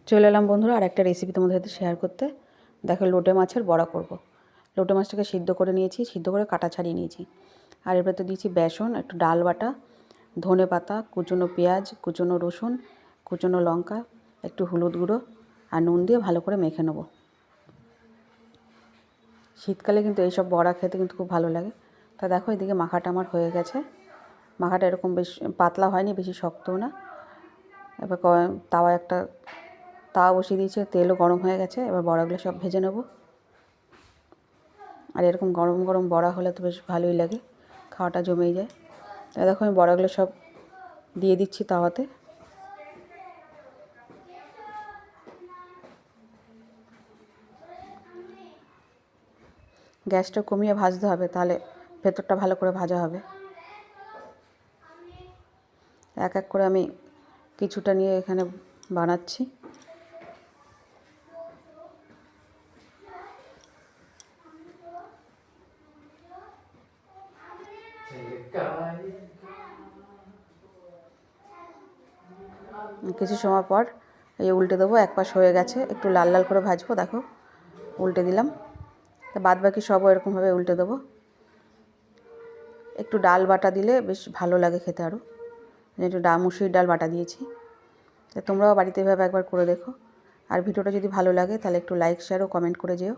চলে এলাম বন্ধুরা আর একটা রেসিপি তোমাদের সাথে শেয়ার করতে। দেখো, লোটে মাছের বড়া করব। লোটে মাছটাকে সিদ্ধ করে নিয়েছি, সিদ্ধ করে কাটা ছাড়িয়ে নিয়েছি। আর এর ভেতর দিয়েছি বেসন, একটু ডাল বাটা, ধনে পাতা, কুচনো পেঁয়াজ, কুচনো রসুন, কুচনো লঙ্কা, একটু হলুদ গুঁড়ো আর নুন দিয়ে ভালো করে মেখে নেব। শীতকালে কিন্তু এইসব বড়া খেতে কিন্তু খুব ভালো লাগে। তা দেখো, এদিকে মাখাটা আমার হয়ে গেছে। মাখাটা এরকম বেশ পাতলা হয়নি, বেশি শক্তও না। এবার তাওয়া বসিয়ে দিয়েছে, তেলও গরম হয়ে গেছে। এবার বড়াগুলো সব ভেজে নেব। আর এরকম গরম গরম বড়া হলে তো বেশ ভালোই লাগে, খাওয়াটা জমেই যায়। তাই দেখো, আমি বড়াগুলো সব দিয়ে দিচ্ছি তাওয়াতে। গ্যাসটা কমিয়ে ভাজতে হবে, তাহলে ভেতরটা ভালো করে ভাজা হবে। এক এক করে আমি কিছুটা নিয়ে এখানে বানাচ্ছি। কিছু সময় পর এই উল্টে দেবো। এক পাশ হয়ে গেছে, একটু লাল লাল করে ভাজবো। দেখো, উল্টে দিলাম। তা বাদ বাকি সবও এরকমভাবে উল্টে দেবো। একটু ডাল বাটা দিলে বেশ ভালো লাগে খেতে আরও। একটু মুসুরির ডাল বাটা দিয়েছি। তা তোমরাও বাড়িতে এভাবে একবার করে দেখো। আর ভিডিওটা যদি ভালো লাগে তাহলে একটু লাইক, শেয়ার ও কমেন্ট করে যেও।